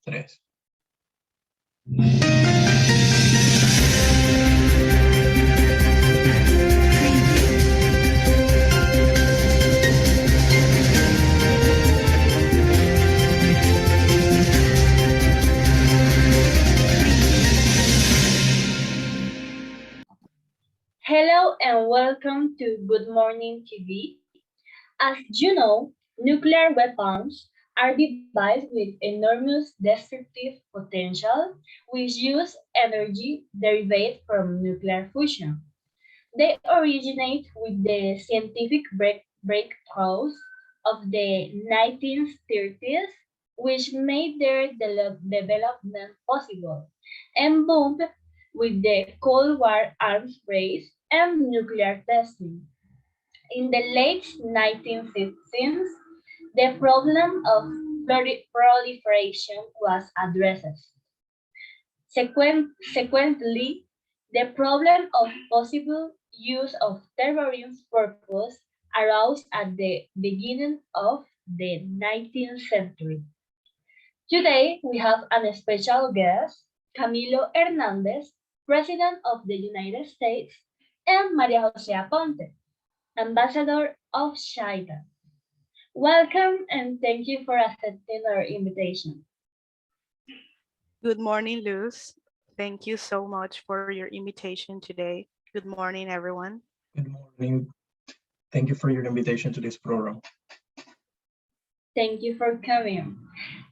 tres. Hello and welcome to Good Morning TV. As you know, nuclear weapons are devices with enormous destructive potential which use energy derived from nuclear fusion. They originate with the scientific breakthroughs of the 1930s, which made their development possible, and boomed with the Cold War arms race and nuclear testing. In the late 1950s, the problem of proliferation was addressed. Sequently, the problem of possible use of terrorism purpose arose at the beginning of the 19th century. Today, we have an special guest, Camilo Hernandez, President of the United States, and Maria Jose Aponte, Ambassador of China. Welcome and thank you for accepting our invitation. Good morning, Luz. Thank you so much for your invitation today. Good morning, everyone. Good morning. Thank you for your invitation to this program. Thank you for coming.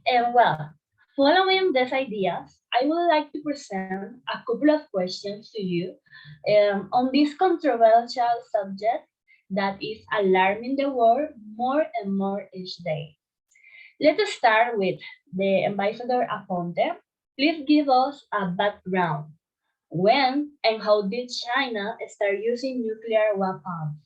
And well, following these ideas, I would like to present a couple of questions to you on this controversial subject that is alarming the world more and more each day. Let us start with the Ambassador Aponte. Please give us a background. When and how did China start using nuclear weapons?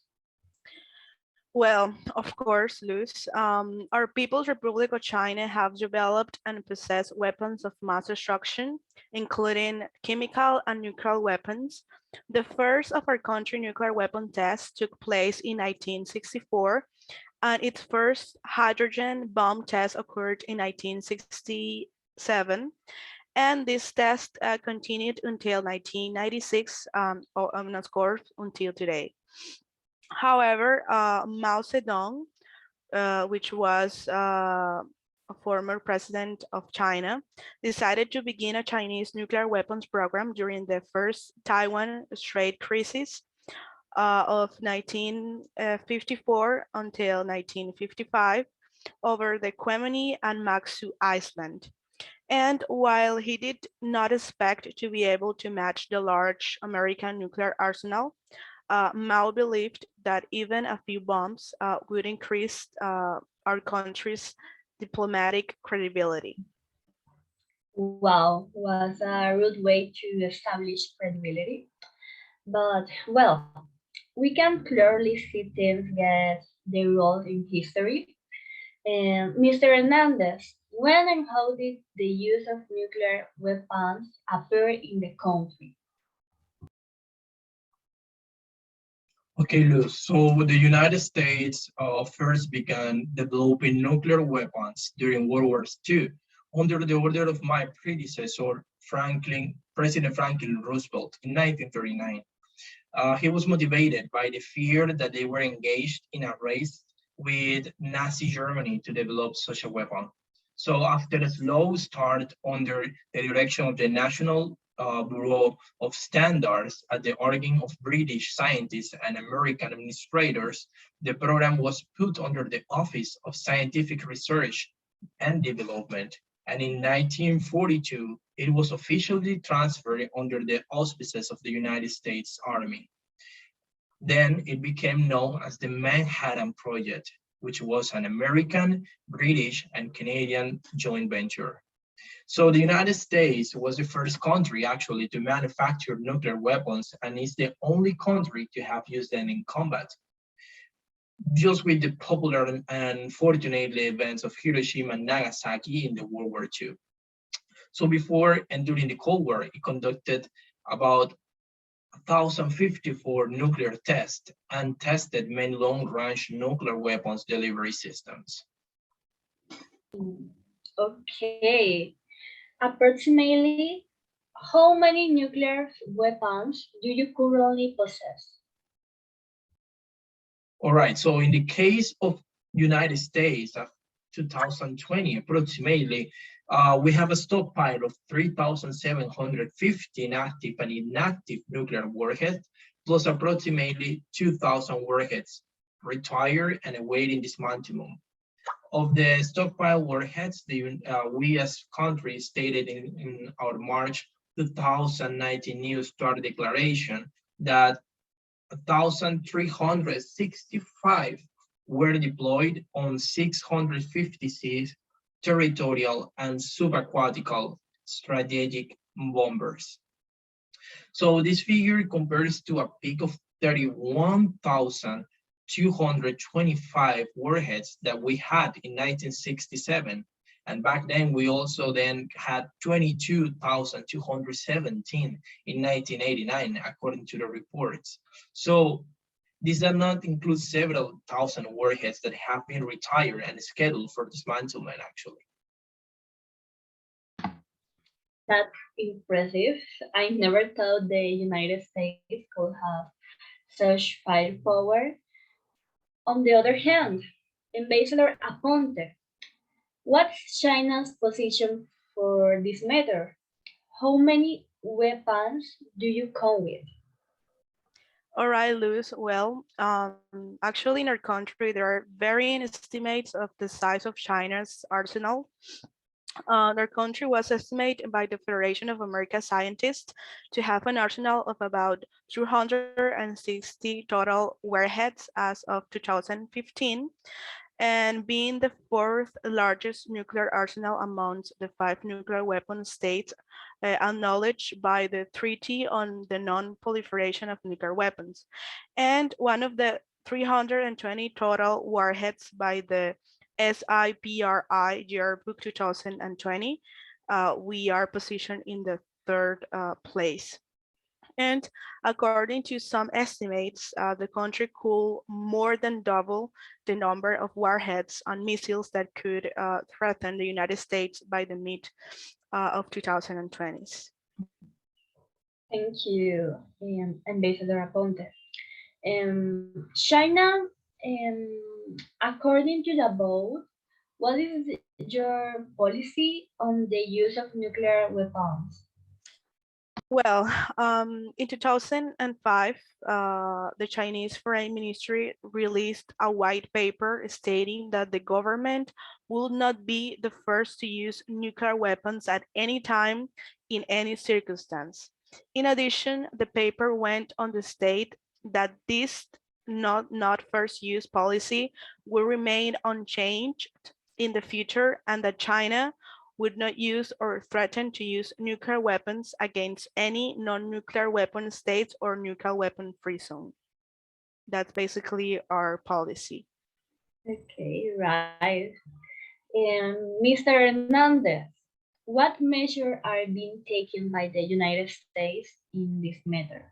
Well, of course, Luz, our People's Republic of China have developed and possess weapons of mass destruction, including chemical and nuclear weapons. The first of our country nuclear weapon tests took place in 1964, and its first hydrogen bomb test occurred in 1967. And this test continued until 1996, of course, until today. However, Mao Zedong, which was a former president of China, decided to begin a Chinese nuclear weapons program during the first Taiwan Strait crisis of 1954 until 1955 over the Quemini and Maxu Island. And while he did not expect to be able to match the large American nuclear arsenal, Mao believed that even a few bombs would increase our country's diplomatic credibility. Wow, was a rude way to establish credibility. But, well, we can clearly see things get their role in history. And Mr. Hernandez, when and how did the use of nuclear weapons appear in the country? Okay, Luz. So the United States first began developing nuclear weapons during World War II under the order of my predecessor, President Franklin Roosevelt in 1939. He was motivated by the fear that they were engaged in a race with Nazi Germany to develop such a weapon. So after a slow start under the direction of the National Bureau of Standards at the urging of British scientists and American administrators, the program was put under the Office of Scientific Research and Development. And in 1942, it was officially transferred under the auspices of the United States Army. Then it became known as the Manhattan Project, which was an American, British, and Canadian joint venture. So the United States was the first country actually to manufacture nuclear weapons and is the only country to have used them in combat. Just with the popular and fortunate events of Hiroshima and Nagasaki in the World War II. So before and during the Cold War, it conducted about 1,054 nuclear tests and tested many long-range nuclear weapons delivery systems. Okay. Approximately, how many nuclear weapons do you currently possess? All right, so in the case of United States of 2020, approximately, we have a stockpile of 3,715 active and inactive nuclear warheads, plus approximately 2,000 warheads retired and awaiting dismantlement. Of the stockpile warheads, we as country stated in our March 2019 New START declaration that 1,365 were deployed on 656 territorial and subaquatical strategic bombers. So this figure compares to a peak of 31,225 warheads that we had in 1967. And back then, we also then had 22,217 in 1989, according to the reports. So this does not include several thousand warheads that have been retired and scheduled for dismantlement, actually. That's impressive. I never thought the United States could have such firepower. On the other hand, Ambassador Aponte, what's China's position for this matter? How many weapons do you come with? All right, Luz. Well, actually in our country, there are varying estimates of the size of China's arsenal. Their country was estimated by the Federation of American Scientists to have an arsenal of about 260 total warheads as of 2015, and being the fourth largest nuclear arsenal amongst the 5 nuclear weapon states acknowledged by the Treaty on the Non-Proliferation of Nuclear Weapons, and one of the 320 total warheads by the SIPRI Yearbook 2020. We are positioned in the third place. And according to some estimates, the country could more than double the number of warheads and missiles that could threaten the United States by the mid of 2020s. Thank you, Ambassador Aponte. China, according to the above, what is your policy on the use of nuclear weapons? Well, in 2005, the Chinese Foreign Ministry released a white paper stating that the government will not be the first to use nuclear weapons at any time in any circumstance. In addition, the paper went on to state that this not first use policy will remain unchanged in the future, and that China would not use or threaten to use nuclear weapons against any non-nuclear weapon states or nuclear weapon free zone. That's basically our policy. Okay, right. Mr. Hernandez, what measures are being taken by the United States in this matter?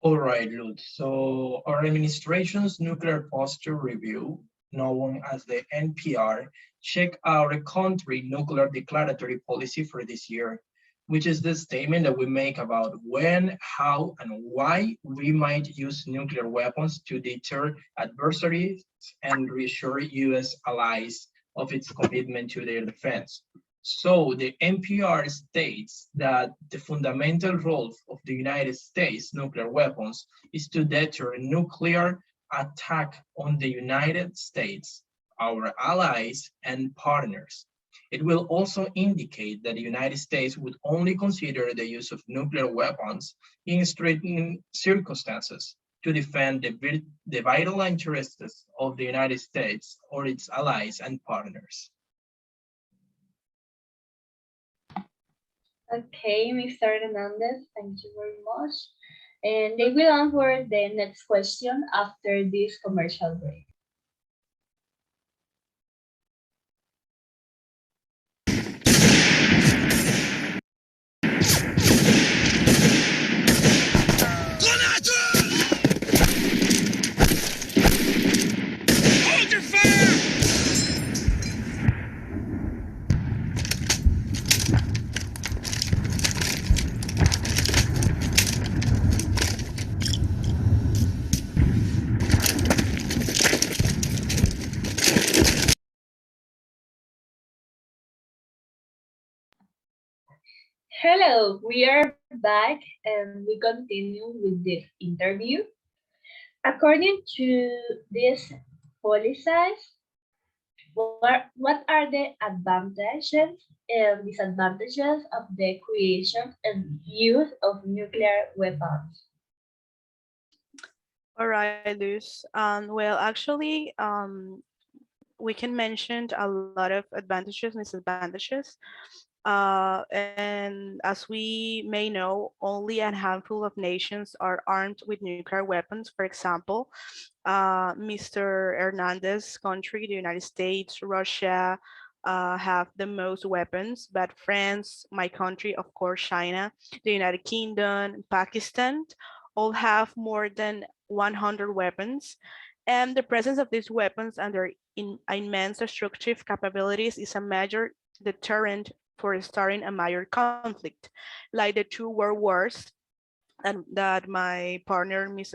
All right, Lutz. So our administration's nuclear posture review, known as the NPR, checked our country nuclear declaratory policy for this year, which is the statement that we make about when, how, and why we might use nuclear weapons to deter adversaries and reassure US allies of its commitment to their defense. So the NPR states that the fundamental role of the United States nuclear weapons is to deter nuclear attack on the United States, our allies, and partners. It will also indicate that the United States would only consider the use of nuclear weapons in threatening circumstances to defend the vital interests of the United States or its allies and partners. Okay, Mr. Hernandez, thank you very much. And they will answer the next question after this commercial break. Hello, we are back and we continue with this interview. According to this policies, what are the advantages and disadvantages of the creation and use of nuclear weapons? All right, Luz. Well, actually, we can mention a lot of advantages and disadvantages. And as we may know, only a handful of nations are armed with nuclear weapons. For example, Mr. Hernandez country, the United States, Russia, have the most weapons, but France, my country, of course, China, the United Kingdom, Pakistan, all have more than 100 weapons. And the presence of these weapons and their immense destructive capabilities is a major deterrent for starting a major conflict, like the two world wars and that my partner, Ms.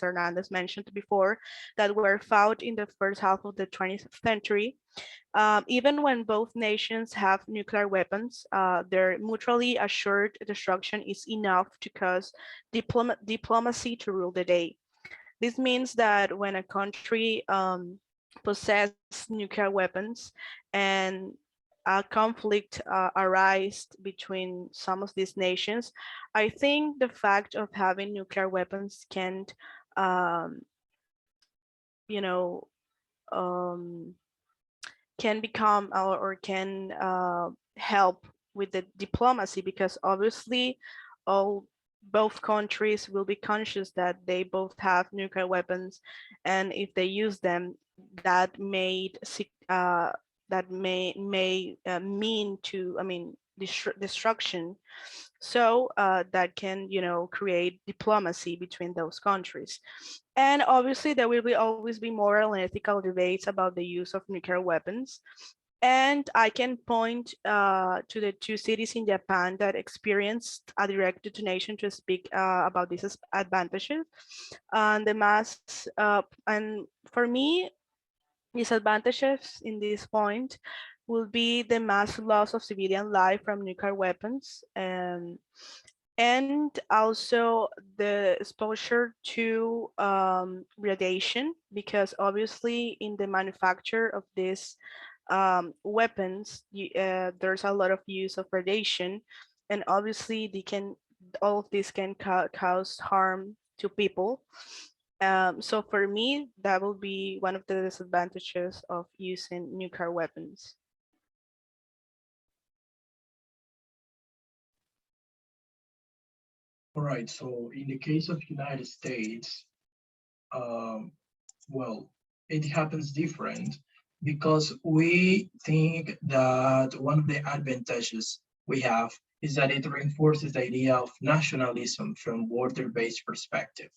Hernandez, mentioned before, that were fought in the first half of the 20th century. Even when both nations have nuclear weapons, their mutually assured destruction is enough to cause diplomacy to rule the day. This means that when a country possesses nuclear weapons and a conflict arises between some of these nations, I think the fact of having nuclear weapons can't, um, you know, um, can become or can help with the diplomacy because obviously all both countries will be conscious that they both have nuclear weapons, and if they use them, that uh, may mean to, I mean, destruction. So that can, create diplomacy between those countries. And obviously, there will always be moral and ethical debates about the use of nuclear weapons. And I can point to the two cities in Japan that experienced a direct detonation to speak about these advantages. And the mass, and for me, disadvantages in this point will be the mass loss of civilian life from nuclear weapons, and also the exposure to radiation, because obviously in the manufacture of these weapons, there's a lot of use of radiation, and obviously all of this can cause harm to people. So for me, that will be one of the disadvantages of using nuclear weapons. All right, so in the case of United States, um, well, it happens different because we think that one of the advantages we have is that it reinforces the idea of nationalism from border-based perspective.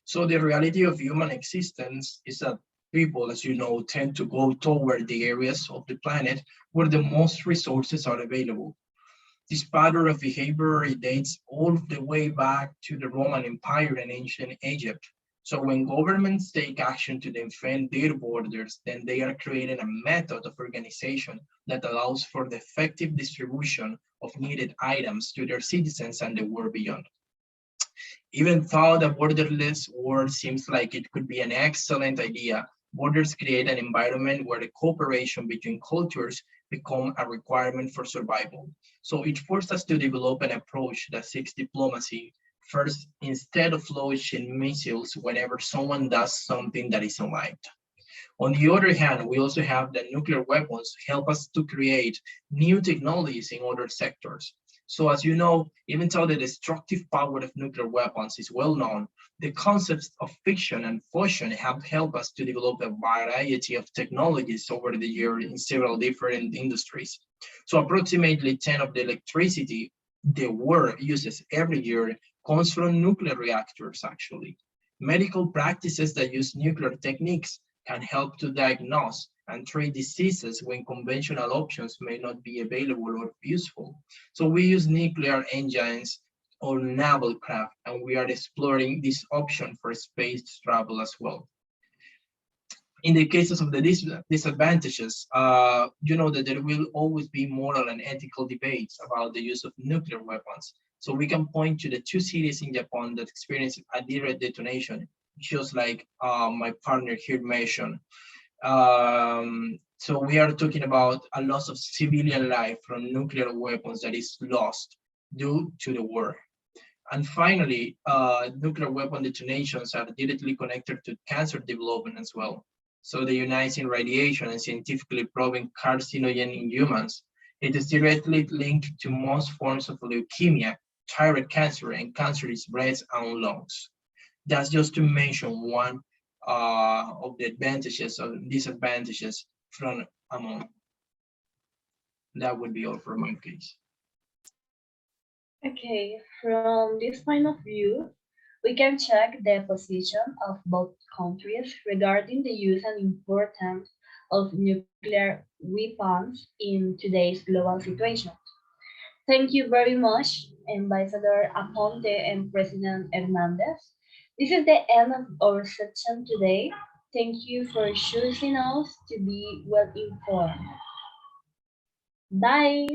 So the reality of human existence is that people, as you know, tend to go toward the areas of the planet where the most resources are available. This pattern of behavior dates all the way back to the Roman Empire and ancient Egypt. So when governments take action to defend their borders, then they are creating a method of organization that allows for the effective distribution of needed items to their citizens and the world beyond. Even though the borderless world seems like it could be an excellent idea, borders create an environment where the cooperation between cultures become a requirement for survival. So it forced us to develop an approach that seeks diplomacy first instead of launching missiles whenever someone does something that isn't liked. On the other hand, we also have the nuclear weapons help us to create new technologies in other sectors. So as you know, even though the destructive power of nuclear weapons is well known, the concepts of fission and fusion have helped us to develop a variety of technologies over the years in several different industries. So approximately 10 of the electricity the world uses every year comes from nuclear reactors actually. Medical practices that use nuclear techniques can help to diagnose and treat diseases when conventional options may not be available or useful. So we use nuclear engines or naval craft, and we are exploring this option for space travel as well. In the cases of the disadvantages, you know that there will always be moral and ethical debates about the use of nuclear weapons. So we can point to the two cities in Japan that experienced a direct detonation, just like my partner here mentioned. So we are talking about a loss of civilian life from nuclear weapons that is lost due to the war. And finally, nuclear weapon detonations are directly connected to cancer development as well. So the ionizing radiation and scientifically proven carcinogen in humans, it is directly linked to most forms of leukemia, thyroid cancer, and cancerous breast and lungs. That's just to mention one of the advantages or disadvantages from among. That would be all for my case. Okay, from this point of view, we can check the position of both countries regarding the use and importance of nuclear weapons in today's global situation. Thank you very much, Ambassador Aponte and President Hernandez. This is the end of our section today. Thank you for choosing us to be well informed. Bye.